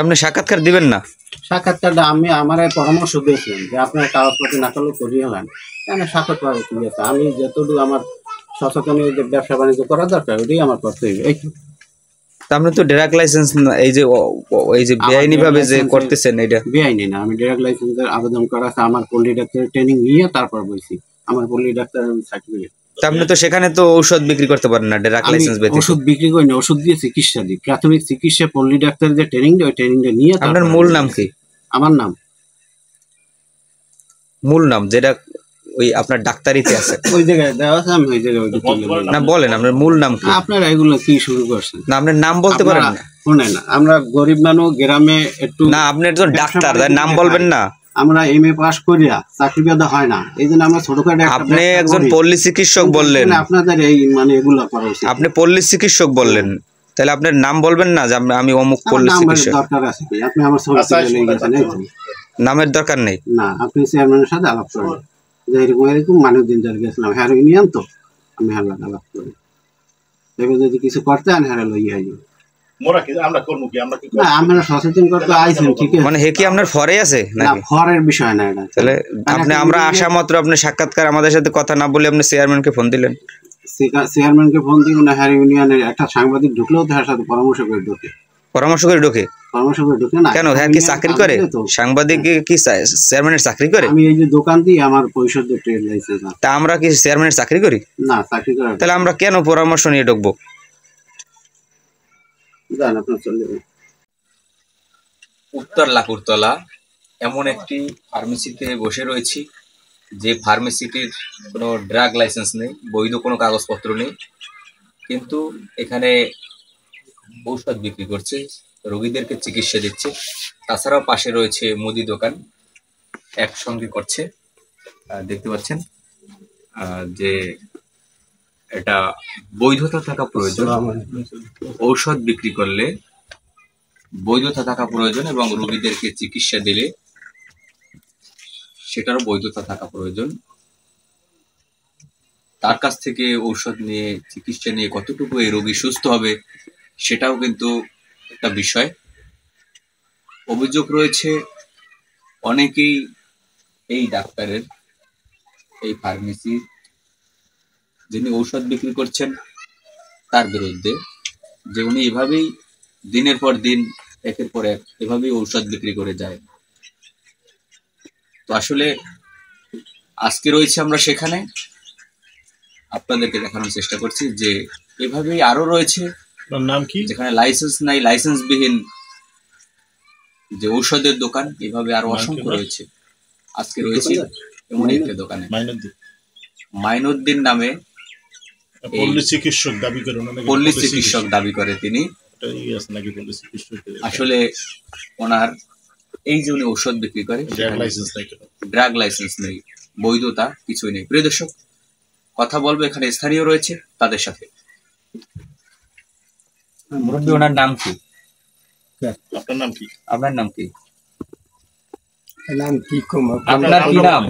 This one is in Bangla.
আপনি সাক্ষাৎকার দিবেন না? সাক্ষাৎকারটা আমি আমার পরামর্শ দিয়েছিলেন যে আপনার কাগজপত্র না করলে করিয়ে হলেন কেন সাক্ষাৎকার কি আছে, আমি যতটুকু আমার সচেতন যে ব্যবসা বাণিজ্য করা দরকার ওটাই আমার করতে হবে। আপনি তো ড্রাগ লাইসেন্স এই যে বেআইনি ভাবে যে করতেছেন এটা বেআইনি না। আমি ড্রাগ লাইসেন্সের আবেদন করা আছে, আমার পল্লী ডাক্তারের ট্রেনিং নিয়ে তারপর বলছি, আমার পল্লী ডাক্তারের সার্টিফিকেট। আপনি তো সেখানে তো ঔষধ বিক্রি করতে পারেন না ড্রাগ লাইসেন্স ব্যতীত। ওষুধ বিক্রি করি না, ওষুধ দিয়ে চিকিৎসা দিই, প্রাথমিক চিকিৎসা পল্লী ডাক্তারের যে ট্রেনিং দেয় ওই ট্রেনিংটা নিয়ে। আপনার মূল নাম কি? আমার নাম মূল নাম যেটা ওই আপনার ডাক্তারিতে আছে ওই জায়গায় দেওয়া আছে, আমি ওই জায়গায় না বলেন আপনার মূল নাম কি? আপনারা এগুলো কি শুরু করছেন? না আপনার নাম বলতে পারেন না? শুনেন, আমরা গরিব মানুষ, গ্রামে একটু না আপনি একজন ডাক্তার, তার নাম বলবেন না? আমরা এমএ পাস করিয়া চাকরি পেতে হয় না, এই জন্য আমরা ছোটখাটো। আপনি একজন পল্লী চিকিৎসক বললেন, আপনাদের এই মানে এগুলো করা উচিত। আপনি পল্লী চিকিৎসক বললেন, তাহলে আপনার নাম বলবেন না যে আমি অমুক পল্লী চিকিৎসক? দরকার আছে কি? আপনি আমার ছবি তুলে গেছেন, নামের দরকার নেই। না, আপনি চেয়ারম্যানের সাথে আলাপ করেন যে এরকম এরকম মানুষ দিন যার গেছিলাম হ্যাঁ ইউনিয়ন, তো আমি হ্যাঁ আলাপ করি, এবার যদি কিছু করতে আন হ্যাঁ লইয়া আইব। আমরা সচেতন করতে আইছেন, ঠিক আছে? মানে হে কি আপনার ফরে আছে না, ফরের বিষয় না এটা। তাহলে আপনি আমরা আসা মাত্র আপনি সাক্ষাৎকার আমাদের সাথে কথা না বলে আপনি চেয়ারম্যানকে ফোন দিলেন? চেয়ারম্যানকে ফোন দিই না, হ্যাঁ ইউনিয়নের একটা সাংবাদিক ঢুকলেও তার সাথে পরামর্শ করে ঢুকে। পরামর্শ করে ঢোকে? পরামর্শ করে ঢুকে না। কেন, হ্যাঁ কি চাকরি করে? সাংবাদিক কি চেয়ারম্যানের চাকরি করে? আমি এই যে দোকান দিই, আমার পরিষদ ট্রেড লাইসেন্স আছে। তা আমরা কি চেয়ারম্যানের চাকরি করি? না, চাকরি করে। তাহলে আমরা কেন পরামর্শ নিয়ে ঢুকবো? জান আপনার চলে যাবে। উত্তর লাকুরতলা এমন একটি ফার্মেসিতে বসে রয়েছি যে ফার্মেসিটির কোনো ড্রাগ লাইসেন্স নেই, বৈধ কোনো কাগজপত্র নেই, কিন্তু এখানে ঔষধ বিক্রি করছে, রোগীদেরকে চিকিৎসা দিচ্ছে। তাছাড়াও পাশে রয়েছে মুদি দোকান, একসঙ্গে করছে। দেখতে পাচ্ছেন যে এটা বৈধতা থাকা প্রয়োজন, ঔষধ বিক্রি করলে বৈধতা থাকা প্রয়োজন এবং রোগীদেরকে চিকিৎসা দিলে সেটারও বৈধতা থাকা প্রয়োজন। তার কাছ থেকে ঔষধ নিয়ে চিকিৎসা নিয়ে কতটুকু এই রোগী সুস্থ হবে সেটাও কিন্তু একটা বিষয়। অভিযোগ রয়েছে অনেকেই এই ডাক্তারের, এই ফার্মেসি যিনি ঔষধ বিক্রি করছেন তার বিরুদ্ধে, যে উনি এভাবেই দিনের পর দিন একের পর এক এভাবেই ঔষধ বিক্রি করে যায়। তো আসলে আজকে রয়েছে আমরা সেখানে, আপনাদেরকে দেখানোর চেষ্টা করছি যে এভাবেই আরো রয়েছে নাম কি, যেখানে লাইসেন্স নাই, লাইসেন্সবিহীন যে ঔষধের দোকান, এভাবে আরো অসংখ্য রয়েছে। আজকে রয়েছে এমন একটা দোকানে, মাইনুদ্দিন নামে পল্লী চিকিৎসক দাবি করে, পল্লী চিকিৎসক দাবি করে তিনি। আসলে ওনার এই যে উনি ঔষধ বিক্রি করে, ড্রাগ লাইসেন্স নেই, বৈধতা কিছুই নেই। প্রিয় দর্শক, কথা বলবো এখানে স্থানীয় রয়েছে তাদের সাথে। মুরব্বী, ওনার নাম কি? আপনার নাম কি? আপনার নাম কি? নাম কি? আপনার কি নাম?